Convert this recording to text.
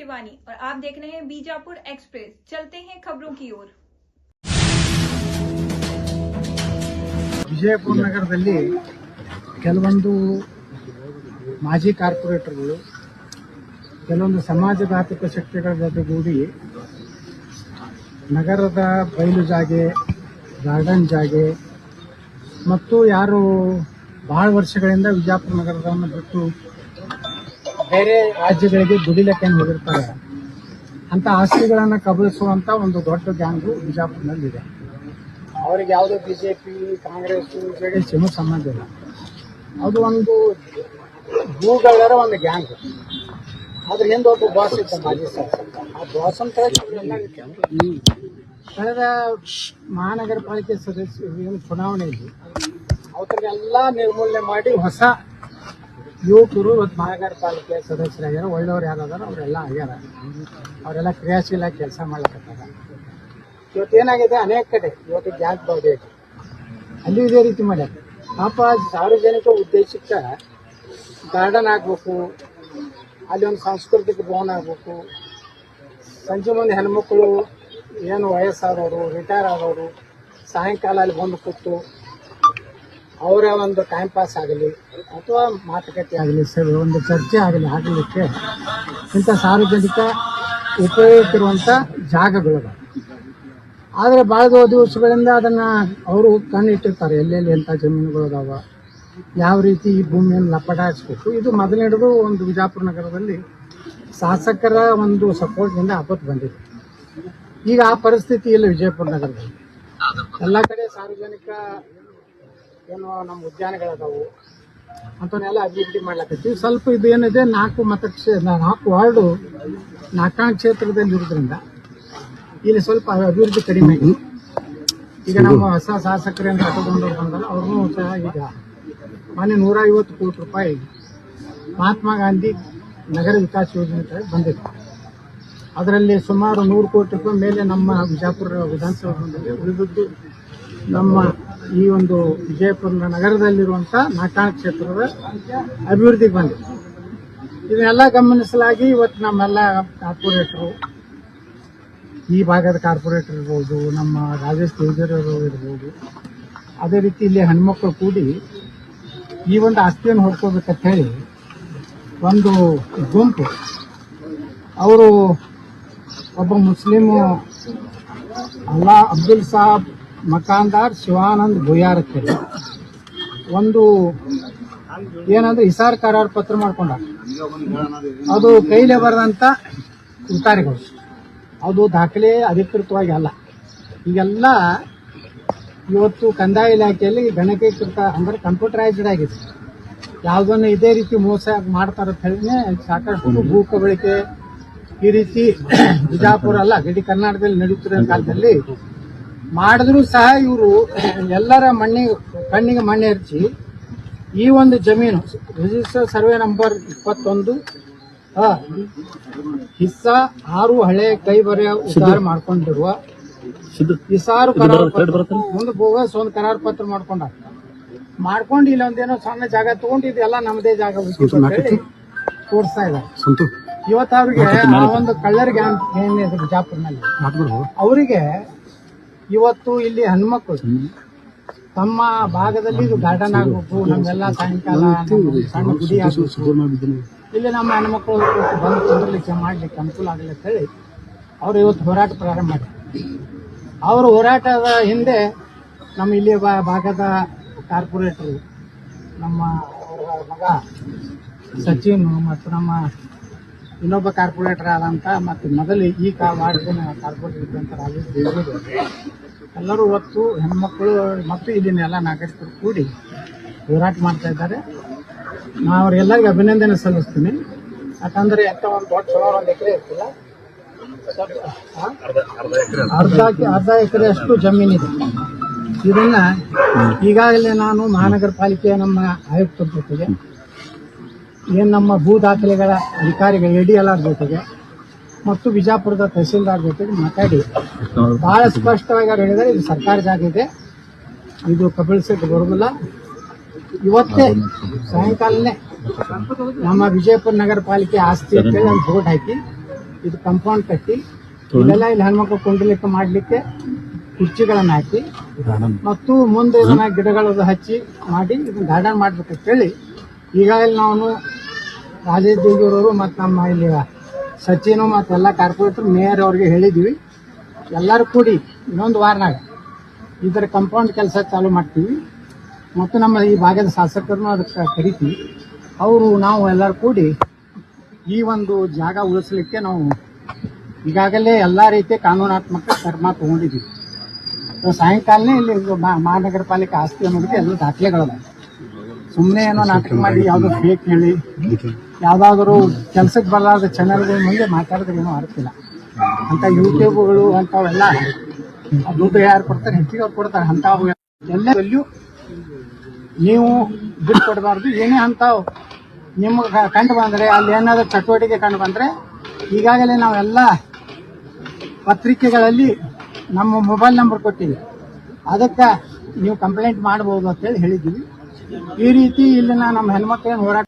शिवानी और आप देख रहे हैं बीजापुर एक्सप्रेस। चलते हैं खबरों की ओर। ವಿಜಯಪುರ ನಗರದಲ್ಲಿ ಕೆಲವೊಂದು ಮಾಜಿ ಕಾರ್ಪೊರೇಟರ್ಗಳು ಕೆಲವೊಂದು ಸಮಾಜಘಾತಕ ಶಕ್ತಿಗಳ ಜೊತೆಗೂಡಿ ನಗರದ ಬಯಲು ಜಾಗೆ, ಗಾರ್ಡನ್ ಜಾಗೆ ಮತ್ತು ಯಾರು ಬಹಳ ವರ್ಷಗಳಿಂದ ವಿಜಯಪುರ ನಗರವನ್ನು ಬಿಟ್ಟು ಬೇರೆ ರಾಜ್ಯಗಳಿಗೆ ದುಡಿಲಿಕ್ಕೆ ಹೋಗಿರ್ತಾರೆ ಅಂತ ಆಸ್ತಿಗಳನ್ನು ಕಬಳಿಸುವಂತ ಒಂದು ದೊಡ್ಡ ಗ್ಯಾಂಗು ಬಿಜಾಪುರದಲ್ಲಿದೆ. ಅವರಿಗೆ ಯಾವುದೋ ಬಿಜೆಪಿ, ಕಾಂಗ್ರೆಸ್, ಜೆಡಿಎಸ್ ಏನೂ ಸಂಬಂಧ ಇಲ್ಲ. ಅದು ಒಂದು ಭೂಗಳರ ಒಂದು ಗ್ಯಾಂಗ್. ಅದ್ರ ಹಿಂದೆ ಒಬ್ಬ ಬಾಸ್ ಇದ್ದ ಮಾಜಿ ಶಾಸಕ. ಆ ಬಾಸ್ ಅಂತ ಕಳೆದ ಮಹಾನಗರ ಪಾಲಿಕೆ ಸದಸ್ಯ ಚುನಾವಣೆಯಲ್ಲಿ ಅವರಿಗೆಲ್ಲ ನಿರ್ಮೂಲನೆ ಮಾಡಿ ಹೊಸ ಯುವಕರು ಇವತ್ತು ಮಹಾನಗರ ಪಾಲಿಕೆ ಸದಸ್ಯರಾಗ್ಯಾರ. ಒಳ್ಳೆಯವ್ರು ಯಾರಾದಾರ ಅವರೆಲ್ಲ ಆಗ್ಯಾರ. ಅವರೆಲ್ಲ ಕ್ರಿಯಾಶೀಲ ಕೆಲಸ ಮಾಡ್ಲಕತ್ತಾರ. ಇವತ್ತೇನಾಗಿದೆ, ಅನೇಕ ಕಡೆ ಇವತ್ತು ಗ್ಯಾಂಗ್ ಬಾಡಿ ಅಲ್ಲಿ ಇದೇ ರೀತಿ ಮಾಡ್ಯಾರ. ಪಾಪ ಸಾರ್ವಜನಿಕ ಉದ್ದೇಶಕ್ಕೆ ಗಾರ್ಡನ್ ಆಗಬೇಕು, ಅಲ್ಲಿ ಒಂದು ಸಾಂಸ್ಕೃತಿಕ ಭವನ ಆಗಬೇಕು. ಸಂಜೆ ಮುಂದೆ ಹೆಣ್ಮಕ್ಳು ಏನು ವಯಸ್ಸಾದವರು, ರಿಟೈರ್ ಆದವರು ಸಾಯಂಕಾಲ ಅಲ್ಲಿ ಬಂದು ಕೂತು ಅವರ ಒಂದು ಟೈಮ್ ಪಾಸ್ ಆಗಲಿ ಅಥವಾ ಮಾತುಕತೆ ಆಗಲಿ, ಒಂದು ಚರ್ಚೆ ಆಗಲಿ ಆಗಲಿಕ್ಕೆ ಇಂಥ ಸಾರ್ವಜನಿಕ ಉಪಯೋಗಿಸಿರುವಂಥ ಜಾಗಗಳು. ಆದರೆ ಭಾಳ ದಿವಸಗಳಿಂದ ಅದನ್ನು ಅವರು ಕಣ್ಣಿಟ್ಟಿರ್ತಾರೆ, ಎಲ್ಲೆಲ್ಲಿ ಎಂಥ ಜಮೀನುಗಳು ಅದಾವ, ಯಾವ ರೀತಿ ಈ ಭೂಮಿಯನ್ನು ಲಪಟಾಯಿಸ್ಬೇಕು. ಇದು ಮೊದಲಿಡಿದು ಒಂದು ವಿಜಯಪುರ ನಗರದಲ್ಲಿ ಶಾಸಕರ ಒಂದು ಸಪೋರ್ಟ್ನಿಂದ ಆಪತ್ತು ಬಂದಿದೆ. ಈಗ ಆ ಪರಿಸ್ಥಿತಿ ಇಲ್ಲ ವಿಜಯಪುರ ನಗರದಲ್ಲಿ. ಎಲ್ಲ ಕಡೆ ಸಾರ್ವಜನಿಕ ಏನು ನಮ್ಮ ಉದ್ಯಾನಗಳದಾವು ಅಂಥವನ್ನೆಲ್ಲ ಅಭಿವೃದ್ಧಿ ಮಾಡ್ಲಕತ್ತೀವಿ. ಸ್ವಲ್ಪ ಇದು ಏನಿದೆ, 4 ವಾರ್ಡು 4 ಕ್ಷೇತ್ರದಲ್ಲಿ ಇರೋದ್ರಿಂದ ಇಲ್ಲಿ ಸ್ವಲ್ಪ ಅಭಿವೃದ್ಧಿ ಕಡಿಮೆ ಆಗಿದೆ. ಈಗ ನಮ್ಮ ಹೊಸ ಶಾಸಕರೇನು ಕಟ್ಟಗೊಂಡವ್ರು ಬಂದಲ್ಲ, ಅವ್ರನ್ನೂ ಸಹ ಈಗ ಮೊನ್ನೆ 150 ಕೋಟಿ ರೂಪಾಯಿ ಮಹಾತ್ಮ ಗಾಂಧಿ ನಗರ ವಿಕಾಸ ಯೋಜನೆ ಬಂದಿದೆ. ಅದರಲ್ಲಿ ಸುಮಾರು 100 ಕೋಟಿ ರೂಪಾಯಿ ಮೇಲೆ ನಮ್ಮ ವಿಜಯಪುರ ವಿಧಾನಸಭೆ ಉಳಿದದ್ದು ನಮ್ಮ ಈ ಒಂದು ವಿಜಯಪುರ ನಗರದಲ್ಲಿರುವಂಥ 4 ಕ್ಷೇತ್ರದ ಅಭಿವೃದ್ಧಿಗೆ ಬಂದಿದೆ. ಇದನ್ನೆಲ್ಲ ಗಮನಿಸಲಾಗಿ ಇವತ್ತು ನಮ್ಮೆಲ್ಲ ಕಾರ್ಪೊರೇಟರು, ಈ ಭಾಗದ ಕಾರ್ಪೊರೇಟರ್ ಇರ್ಬೋದು, ನಮ್ಮ ರಾಜೇಶ್ ತೇಜರವರು ಇರ್ಬೋದು, ಅದೇ ರೀತಿ ಇಲ್ಲಿ ಹೆಣ್ಮಕ್ಳು ಕೂಡಿ ಈ ಒಂದು ಆಸ್ತಿಯನ್ನು ಹೊಡ್ಕೋಬೇಕಂತ ಹೇಳಿ ಒಂದು ಗುಂಪು, ಅವರು ಒಬ್ಬ ಮುಸ್ಲಿಮು ಅಬ್ದುಲ್ ಸಾಬ್ ಮಕಾನ್ದಾರ್ ಶಿವಾನಂದ್ ಭುಯಾರ್ ಅಂತೇಳಿ ಒಂದು ಏನಂದ್ರೆ ಇಸಾರ್ ಕರಾರ್ ಪತ್ರ ಮಾಡ್ಕೊಂಡ, ಅದು ಕೈಲೇ ಬರೆದಂಥ ಉತ್ತಾರಿಗಳು. ಅದು ದಾಖಲೆ ಅಧಿಕೃತವಾಗಿ ಅಲ್ಲ. ಈಗೆಲ್ಲ ಇವತ್ತು ಕಂದಾಯ ಇಲಾಖೆಯಲ್ಲಿ ಗಣಕೀಕೃತ ಅಂದ್ರೆ ಕಂಪ್ಯೂಟರೈಸ್ಡ್ ಆಗಿದೆ. ಯಾವುದನ್ನು ಇದೇ ರೀತಿ ಮೋಸ ಮಾಡ್ತಾರಂತ ಹೇಳಿನೇ ಸಾಕಷ್ಟು ಭೂ ಕಬಳಿಕೆ ಈ ರೀತಿ ಬಿಜಾಪುರ ಅಲ್ಲ, ಇಡೀ ಕರ್ನಾಟಕದಲ್ಲಿ ನಡೀತಿರೋ ಕಾಲದಲ್ಲಿ ಮಾಡಿದ್ರು ಸಹ ಇವರು ಎಲ್ಲರ ಕಣ್ಣಿಗೆ ಮಣ್ಣೆ ಹಚ್ಚಿ ಈ ಒಂದು ಜಮೀನು ರಿಜಿಸ್ಟರ್ ಸರ್ವೆ ನಂಬರ್ 21 ಹಿಸ್ಸಾ 6 ಹಳೆ ಕೈ ಬರೆಯ ಉದ್ದಾರ ಮಾಡ್ಕೊಂಡಿರುವ ಇಸಾರು ಮುಂದೆ ಬೋಗಸ್ ಒಂದು ಕರಾರ್ ಪತ್ರ ಮಾಡ್ಕೊಂಡು ಇಲ್ಲೊಂದೇನೋ ಸಣ್ಣ ಜಾಗ ತಗೊಂಡು ಇದೆಲ್ಲ ನಮ್ಮದೇ ಜಾಗ ತೋರಿಸ್ತಾ ಇದ್ದಾರೆ. ಇವತ್ತು ಅವ್ರಿಗೆ ಆ ಒಂದು ಕಳ್ಳರ್ ಗ್ಯಾಂಗ್ ಏನಿದೆ ಬಿಜಾಪುರ್ನಲ್ಲಿ, ಅವರಿಗೆ ಇವತ್ತು ಇಲ್ಲಿ ಹೆಣ್ಮಕ್ಳು ತಮ್ಮ ಭಾಗದಲ್ಲಿ ಇದು ಗಾರ್ಡನ್ ಆಗಬೇಕು, ನಮ್ಮೆಲ್ಲ ಸಾಯಂಕಾಲ ಸಣ್ಣ ಗುಡಿ ಆಗಬೇಕು, ಇಲ್ಲಿ ನಮ್ಮ ಹೆಣ್ಮಕ್ಳು ಬಂದು ಕುಂದರ್ಲಿಕ್ಕೆ ಮಾಡ್ಲಿಕ್ಕೆ ಅನುಕೂಲ ಆಗಲಿ ಅಂತ ಹೇಳಿ ಅವರು ಇವತ್ತು ಹೋರಾಟ ಪ್ರಾರಂಭ ಮಾಡಿದ್ದಾರೆ. ಅವರ ಹೋರಾಟದ ಹಿಂದೆ ನಮ್ಮ ಇಲ್ಲಿ ಭಾಗದ ಕಾರ್ಪೊರೇಟರ್ ನಮ್ಮ ಮಗ ಸಚಿನ್ ಮತ್ತು ನಮ್ಮ ಇನ್ನೊಬ್ಬ ಕಾರ್ಪೊರೇಟರ್ ಆದಂಥ ಮತ್ತು ಮೊದಲು ಈ ವಾರ್ಡಿನ ಕಾರ್ಪೊರೇಟರ್ ಇದ್ದಂಥ ರಾಜೇಶ್ ದೇವರು ಎಲ್ಲರೂ ಇವತ್ತು ಹೆಣ್ಮಕ್ಳು ಮತ್ತು ಇಲ್ಲಿನೆಲ್ಲ ನಾಗರಿಕರು ಕೂಡಿ ಹೋರಾಟ ಮಾಡ್ತಾ ಇದ್ದಾರೆ. ನಾನು ಅವರೆಲ್ಲರಿಗೂ ಅಭಿನಂದನೆ ಸಲ್ಲಿಸ್ತೀನಿ. ಯಾಕಂದರೆ ಎಂಥ ಒಂದು ದೊಡ್ಡ ಸುಮಾರು 1 ಎಕರೆ ಇರ್ತಿಲ್ಲ, ಅರ್ಧ ಎಕರೆಯಷ್ಟು ಜಮೀನಿದೆ. ಇದನ್ನ ಈಗಾಗಲೇ ನಾನು ಮಹಾನಗರ ಪಾಲಿಕೆಯ ನಮ್ಮ ಆಯುಕ್ತರ ಜೊತೆಗೆ, ಏನು ನಮ್ಮ ಭೂ ದಾಖಲೆಗಳ ಅಧಿಕಾರಿಗಳ ADLR ಜೊತೆಗೆ ಮತ್ತು ಬಿಜಾಪುರದ ತಹಸೀಲ್ದಾರ್ ಜೊತೆಗೆ ಮಾತಾಡಿ ಬಹಳ ಸ್ಪಷ್ಟವಾಗಿ ಅವರು ಹೇಳಿದರೆ, ಇದು ಸರ್ಕಾರ ಜಾಗ ಇದೆ, ಇದು ಕಬಳಿಸಕ್ಕೆ ಬರೋದಿಲ್ಲ. ಇವತ್ತೇ ಸಾಯಂಕಾಲನೇ ನಮ್ಮ ವಿಜಯಪುರ ನಗರ ಪಾಲಿಕೆ ಆಸ್ತಿ ಅಂತೇಳಿ ಒಂದು ಬೋರ್ಡ್ ಹಾಕಿ ಇದು ಕಾಂಪೌಂಡ್ ಕಟ್ಟಿ ಇದೆಲ್ಲ ಇಲ್ಲಿ ಹೆಣ್ಮಕ್ಳು ಕುಂಡಲಿಕ್ಕೆ ಮಾಡ್ಲಿಕ್ಕೆ ಕುರ್ಚಿಗಳನ್ನ ಹಾಕಿ ಮತ್ತು ಮುಂದೆ ಇದನ್ನ ಗಿಡಗಳದ್ದು ಹಚ್ಚಿ ಮಾಡಿ ಇದನ್ನ ಗಾರ್ಡನ್ ಮಾಡ್ಬೇಕಂತ ಹೇಳಿ ಈಗಾಗಲೇ ನಾವು ರಾಜೇಶ್ ದೇಗಿಯವರು ಮತ್ತು ನಮ್ಮ ಇಲ್ಲಿ ಸಚಿನು ಮತ್ತು ಎಲ್ಲ ಕಾರ್ಪೊರೇಟರ್ ಮೇಯರ್ ಅವ್ರಿಗೆ ಹೇಳಿದ್ವಿ. ಎಲ್ಲರೂ ಕೂಡಿ ಇನ್ನೊಂದು ವಾರನಾಗ ಇದರ ಕಾಂಪೌಂಡ್ ಕೆಲಸ ಚಾಲೂ ಮಾಡ್ತೀವಿ ಮತ್ತು ನಮ್ಮ ಈ ಭಾಗದ ಶಾಸಕರನ್ನು ಅದಕ್ಕೆ ಕರಿತೀವಿ. ಅವರು ನಾವು ಎಲ್ಲರೂ ಕೂಡಿ ಈ ಒಂದು ಜಾಗ ಉಳಿಸ್ಲಿಕ್ಕೆ ನಾವು ಈಗಾಗಲೇ ಎಲ್ಲ ರೀತಿಯ ಕಾನೂನಾತ್ಮಕ ಕ್ರಮ ತಗೊಂಡಿದ್ದೀವಿ. ಸಾಯಂಕಾಲನೇ ಇಲ್ಲಿ ಮಹಾನಗರ ಪಾಲಿಕೆ ಆಸ್ತಿ ಅನ್ನೋದಕ್ಕೆ ಎಲ್ಲ ದಾಖಲೆಗಳದ. ಸುಮ್ಮನೆ ಏನೋ ನಾಟಕ ಮಾಡಿ ಯಾವುದೋ ಫೇಕ್ ಹೇಳಿ ಯಾವುದಾದ್ರೂ ಕೆಲಸಕ್ಕೆ ಬರಲಾರದ ಚಾನೆಲ್ಗಳ ಮುಂದೆ ಮಾತಾಡಿದ್ರೆ ಏನೋ ಅರ್ತಿಲ್ಲ. ಅಂತ ಯೂಟ್ಯೂಬ್ಗಳು ಅಂಥವೆಲ್ಲ ದುಡ್ಡು ಯಾರು ಕೊಡ್ತಾರೆ ಹೆಚ್ಚಿಗೆ ಅವ್ರು ಕೊಡ್ತಾರೆ. ಅಂಥವು ಎಲ್ಲೆಲ್ಲೂ ನೀವು ದುಡ್ಡು ಕೊಡಬಾರ್ದು. ಏನೇ ಅಂಥವು ನಿಮಗೆ ಕಂಡು ಬಂದರೆ ಅಲ್ಲಿ ಏನಾದರೂ ಚಟುವಟಿಕೆ ಕಂಡು ಬಂದರೆ ಈಗಾಗಲೇ ನಾವೆಲ್ಲ ಪತ್ರಿಕೆಗಳಲ್ಲಿ ನಮ್ಮ ಮೊಬೈಲ್ ನಂಬರ್ ಕೊಟ್ಟಿವಿ, ಅದಕ್ಕೆ ನೀವು ಕಂಪ್ಲೇಂಟ್ ಮಾಡ್ಬೋದು ಅಂತೇಳಿ ಹೇಳಿದ್ದೀವಿ. ಈ ರೀತಿ ಇಲ್ಲಿನ ನಮ್ಮ ಹೆಣ್ಮಕ್ಳೇನು ಹೋರಾಟ